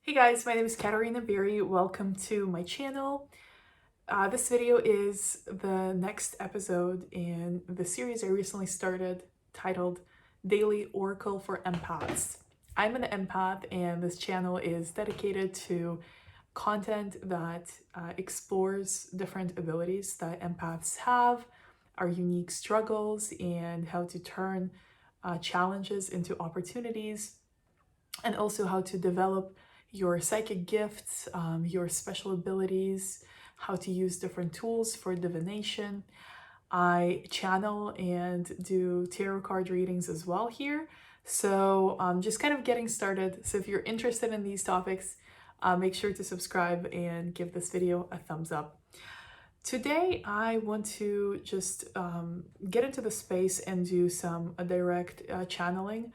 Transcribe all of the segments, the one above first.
Hey guys, my name is Katerina Barrie. Welcome to my channel. This video is the next episode in the series I recently started titled Daily Oracle for Empaths. I'm an empath and this channel is dedicated to content that explores different abilities that empaths have, our unique struggles, and how to turn challenges into opportunities, and also how to develop your psychic gifts, your special abilities, how to use different tools for divination. I channel and do tarot card readings as well here. So just kind of getting started. So if you're interested in these topics, make sure to subscribe and give this video a thumbs up. Today, I want to just get into the space and do some direct channeling.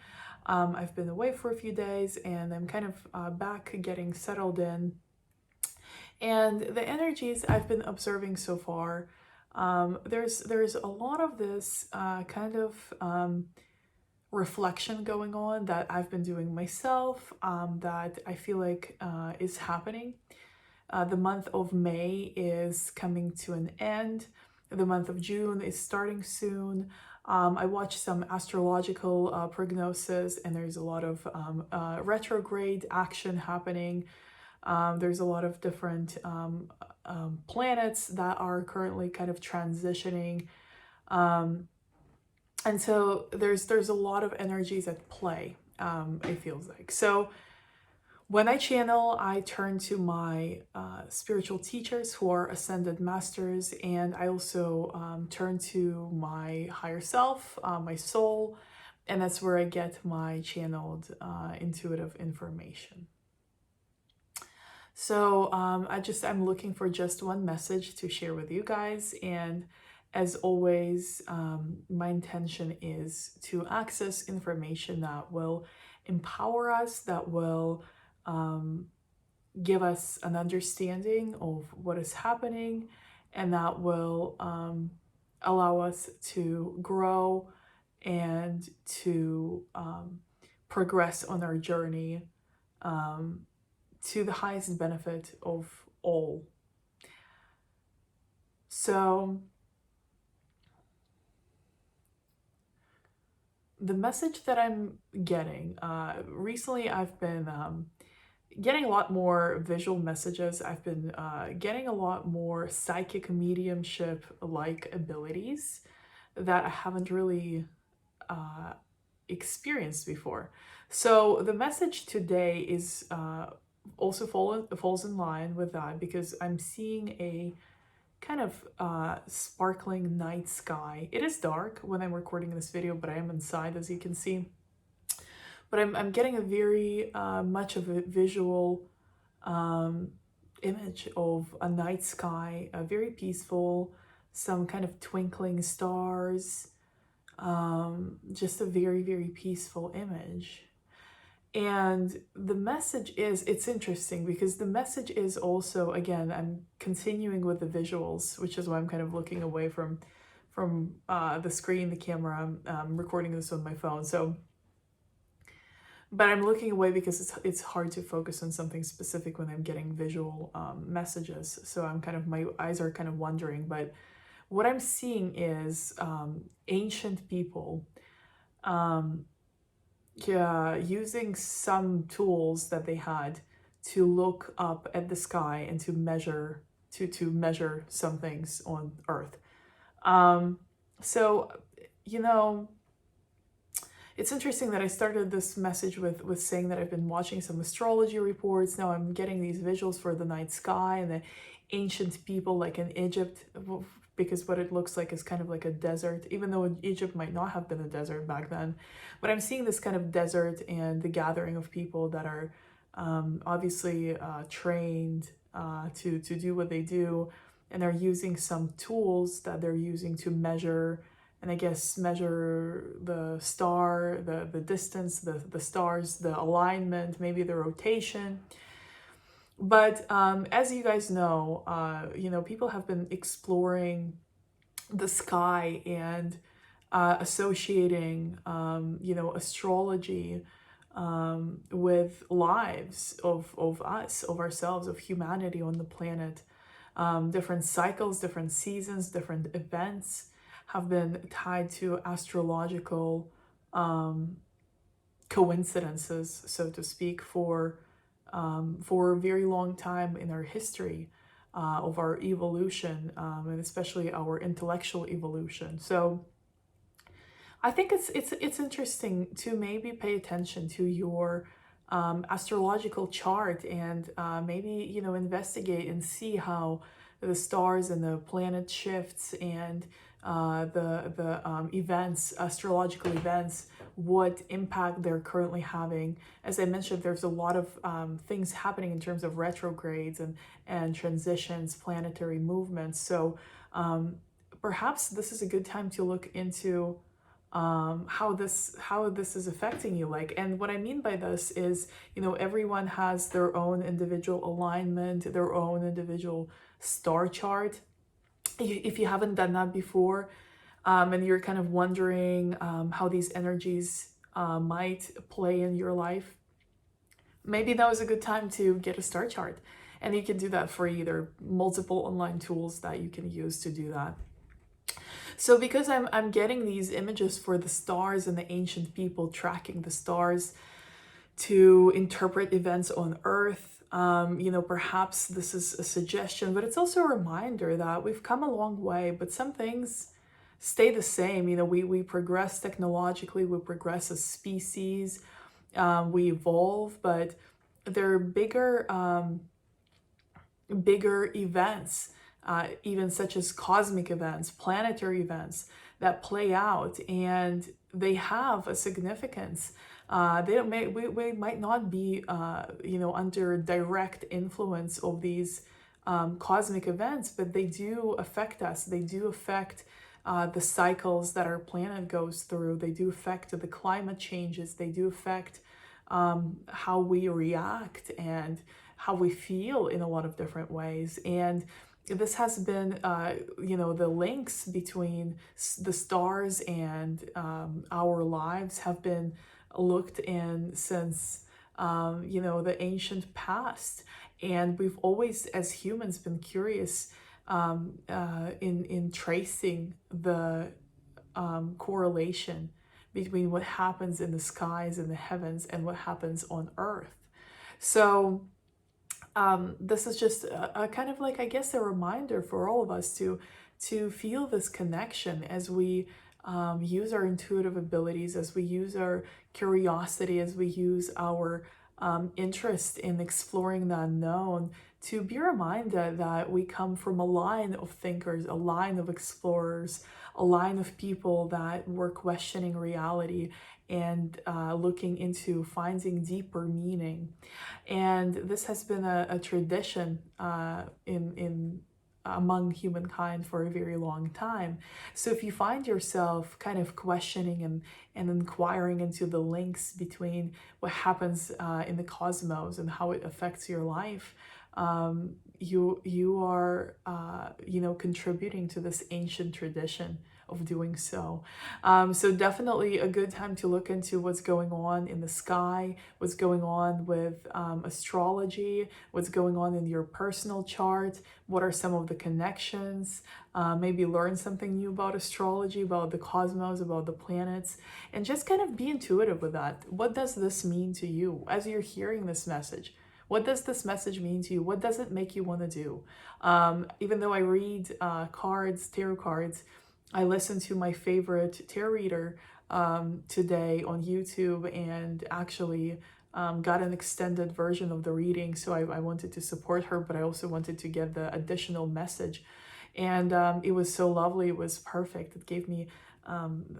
I've been away for a few days and I'm kind of back getting settled in. And the energies I've been observing so far, there's a lot of this kind of reflection going on that I've been doing myself, that I feel like is happening. The month of May is coming to an end. The month of June is starting soon. I watched some astrological prognosis, and there's a lot of retrograde action happening. There's a lot of different planets that are currently kind of transitioning. And so there's a lot of energies at play, it feels like. So when I channel, I turn to my spiritual teachers who are ascended masters, and I also turn to my higher self, my soul, and that's where I get my channeled intuitive information. So I'm looking for just one message to share with you guys, and as always, my intention is to access information that will empower us, that will give us an understanding of what is happening, and that will allow us to grow and to progress on our journey to the highest benefit of all. So the message that I'm getting, recently I've been getting a lot more visual messages. I've been getting a lot more psychic mediumship-like abilities that I haven't really experienced before. So the message today is also falls in line with that, because I'm seeing a kind of sparkling night sky. It is dark when I'm recording this video, but I am inside, as you can see. But I'm getting a very much of a visual image of a night sky, very peaceful, some kind of twinkling stars, just a very, very peaceful image. And the message is, it's interesting because the message is also, again, I'm continuing with the visuals, which is why I'm kind of looking away from the screen, the camera. I'm recording this on my phone. So, but I'm looking away because it's hard to focus on something specific when I'm getting visual messages. So I'm kind of, my eyes are kind of wandering. But what I'm seeing is ancient people using some tools that they had to look up at the sky and to measure some things on Earth. So, you know, it's interesting that I started this message with saying that I've been watching some astrology reports. Now I'm getting these visuals for the night sky and the ancient people, like in Egypt, because what it looks like is kind of like a desert, even though Egypt might not have been a desert back then. But I'm seeing this kind of desert and the gathering of people that are obviously trained to do what they do, and they're using some tools that they're using to measure, and I guess measure the star, the distance, the stars, the alignment, maybe the rotation. But as you guys know, people have been exploring the sky and associating, astrology with lives of us, of ourselves, of humanity on the planet. Different cycles, different seasons, different events have been tied to astrological coincidences, so to speak, for a very long time in our history of our evolution, and especially our intellectual evolution. So I think it's interesting to maybe pay attention to your astrological chart, and maybe investigate and see how the stars and the planet shifts, and the events, astrological events, what impact they're currently having. As I mentioned, there's a lot of things happening in terms of retrogrades and transitions, planetary movements. So perhaps this is a good time to look into how this is affecting you. Like, and what I mean by this is, everyone has their own individual alignment, their own individual star chart. If you haven't done that before, and you're kind of wondering how these energies might play in your life, maybe that was a good time to get a star chart. And you can do that free. There are multiple online tools that you can use to do that. So because I'm getting these images for the stars and the ancient people tracking the stars to interpret events on Earth, perhaps this is a suggestion, but it's also a reminder that we've come a long way, but some things stay the same. We progress technologically, we progress as species, we evolve, but there are bigger events, even such as cosmic events, planetary events that play out, and they have a significance. We might not be, under direct influence of these cosmic events, but they do affect us. They do affect the cycles that our planet goes through. They do affect the climate changes. They do affect how we react and how we feel in a lot of different ways. And this has been, the links between the stars and our lives have been looked in since, the ancient past. And we've always, as humans, been curious in tracing the correlation between what happens in the skies and the heavens and what happens on Earth. So this is just a kind of like, I guess, a reminder for all of us to feel this connection as we use our intuitive abilities, as we use our curiosity, as we use our interest in exploring the unknown, to be reminded that we come from a line of thinkers, a line of explorers, a line of people that were questioning reality and looking into finding deeper meaning. And this has been a tradition in among humankind for a very long time. So if you find yourself kind of questioning and inquiring into the links between what happens in the cosmos and how it affects your life, you are contributing to this ancient tradition of doing so. So definitely a good time to look into what's going on in the sky, what's going on with astrology, what's going on in your personal chart, what are some of the connections, maybe learn something new about astrology, about the cosmos, about the planets, and just kind of be intuitive with that. What does this mean to you as you're hearing this message? What does this message mean to you? What does it make you want to do? Even though I read tarot cards, I listened to my favorite tarot reader today on YouTube, and actually got an extended version of the reading. So I wanted to support her, but I also wanted to get the additional message. And it was so lovely. It was perfect. It gave me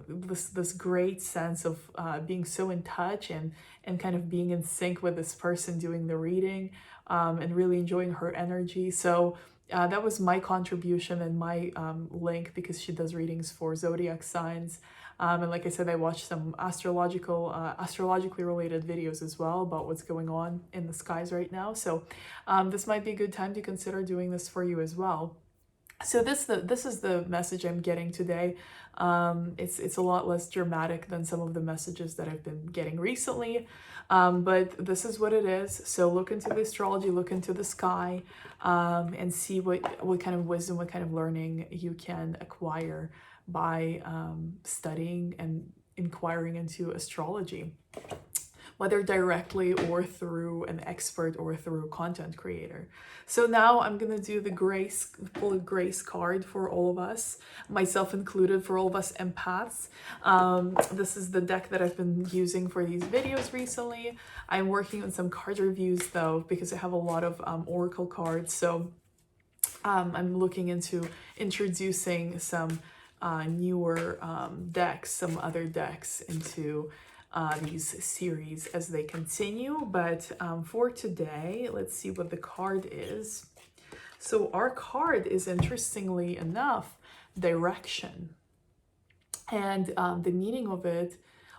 this great sense of being so in touch and kind of being in sync with this person doing the reading, and really enjoying her energy. So that was my contribution and my link, because she does readings for zodiac signs. And like I said, I watched some astrologically related videos as well about what's going on in the skies right now. So this might be a good time to consider doing this for you as well. So this is the message I'm getting today. It's a lot less dramatic than some of the messages that I've been getting recently, but this is what it is. So look into the astrology, look into the sky, and see what kind of wisdom, what kind of learning you can acquire by studying and inquiring into astrology, whether directly or through an expert or through a content creator. So now I'm gonna do the full grace card for all of us, myself included, for all of us empaths. This is the deck that I've been using for these videos recently. I'm working on some card reviews though, because I have a lot of oracle cards. So I'm looking into introducing some newer decks, some other decks into these series as they continue. But for today, let's see what the card is. So our card is, interestingly enough, direction. And the meaning of it: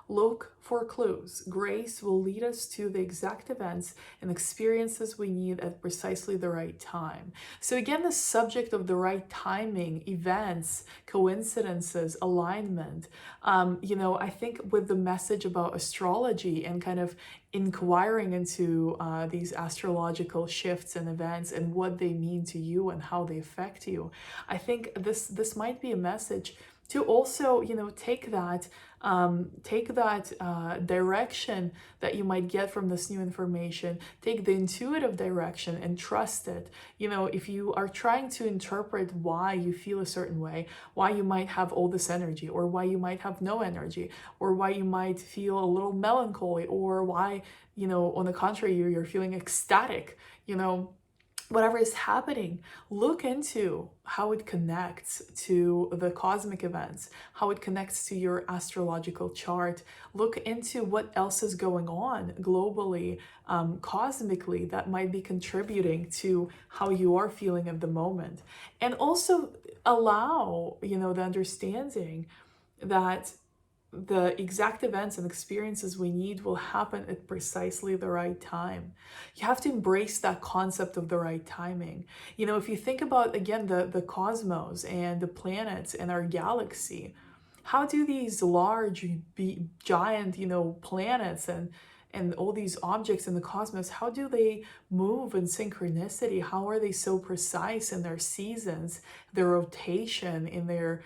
look for clues. Grace will lead us to the exact events and experiences we need at precisely the right time. So again, the subject of the right timing, events, coincidences, alignment. I think with the message about astrology and kind of inquiring into these astrological shifts and events and what they mean to you and how they affect you, I think this might be a message to also, take that direction that you might get from this new information, take the intuitive direction and trust it. If you are trying to interpret why you feel a certain way, why you might have all this energy, or why you might have no energy, or why you might feel a little melancholy, or why, on the contrary, you're feeling ecstatic, whatever is happening, look into how it connects to the cosmic events, how it connects to your astrological chart. Look into what else is going on globally, cosmically, that might be contributing to how you are feeling at the moment. And also allow, the understanding that the exact events and experiences we need will happen at precisely the right time. You have to embrace that concept of the right timing. If you think about, again, the cosmos and the planets and our galaxy, how do these large, giant, planets and all these objects in the cosmos, how do they move in synchronicity? How are they so precise in their seasons, their rotation, in their,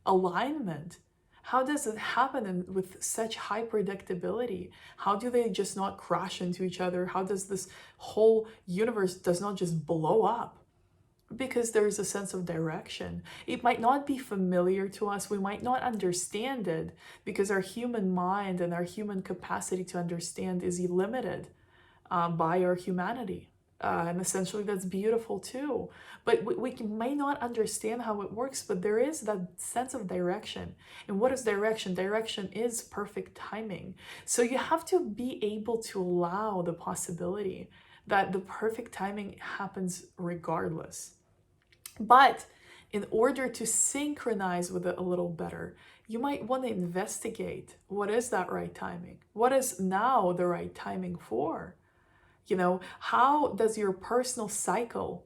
alignment? How does it happen with such high predictability? How do they just not crash into each other? How does this whole universe does not just blow up? Because there is a sense of direction. It might not be familiar to us. We might not understand it because our human mind and our human capacity to understand is limited by our humanity. And essentially that's beautiful too. But we may not understand how it works, but there is that sense of direction. And what is direction? Direction is perfect timing. So you have to be able to allow the possibility that the perfect timing happens regardless. But in order to synchronize with it a little better, you might want to investigate, what is that right timing? What is now the right timing for? How does your personal cycle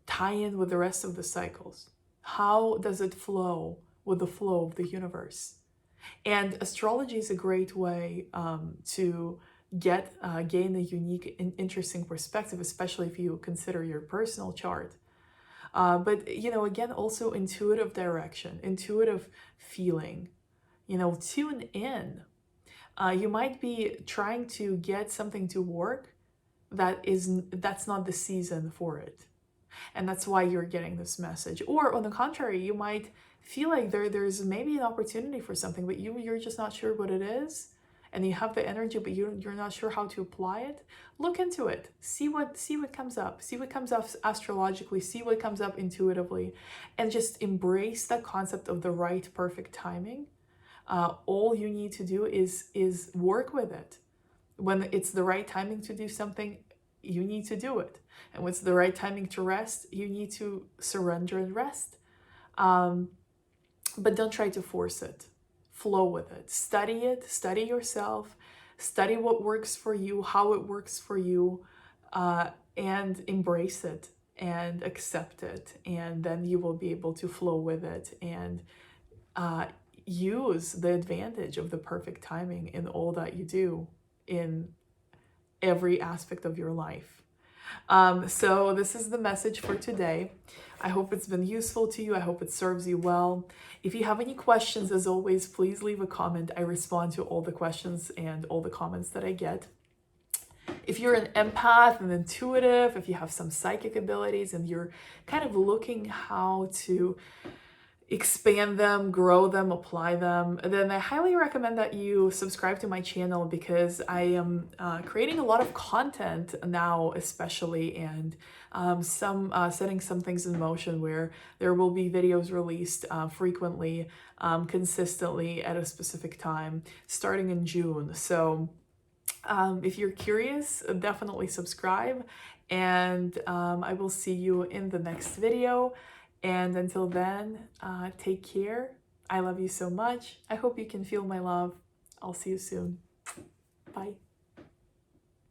tie in with the rest of the cycles? How does it flow with the flow of the universe? And astrology is a great way to gain a unique and interesting perspective, especially if you consider your personal chart. But again, also intuitive direction, intuitive feeling, tune in. You might be trying to get something to work that's not the season for it. And that's why you're getting this message. Or on the contrary, you might feel like there's maybe an opportunity for something, but you're just not sure what it is. And you have the energy, but you're not sure how to apply it. Look into it. See what comes up. See what comes up astrologically. See what comes up intuitively. And just embrace that concept of the right, perfect timing. All you need to do is work with it. When it's the right timing to do something, you need to do it. And when it's the right timing to rest, you need to surrender and rest. But don't try to force it. Flow with it. Study yourself, study what works for you, how it works for you, and embrace it. and accept it, and then you will be able to flow with it and use the advantage of the perfect timing in all that you do in every aspect of your life. So this is the message for today. I hope it's been useful to you. I hope it serves you well. If you have any questions, as always, please leave a comment. I respond to all the questions and all the comments that I get. If you're an empath and intuitive, if you have some psychic abilities and you're kind of looking how to expand them, grow them, apply them, then I highly recommend that you subscribe to my channel, because I am creating a lot of content now, especially, and setting some things in motion where there will be videos released frequently, consistently at a specific time, starting in June. So if you're curious, definitely subscribe, and I will see you in the next video. And until then, take care. I love you so much. I hope you can feel my love. I'll see you soon. Bye.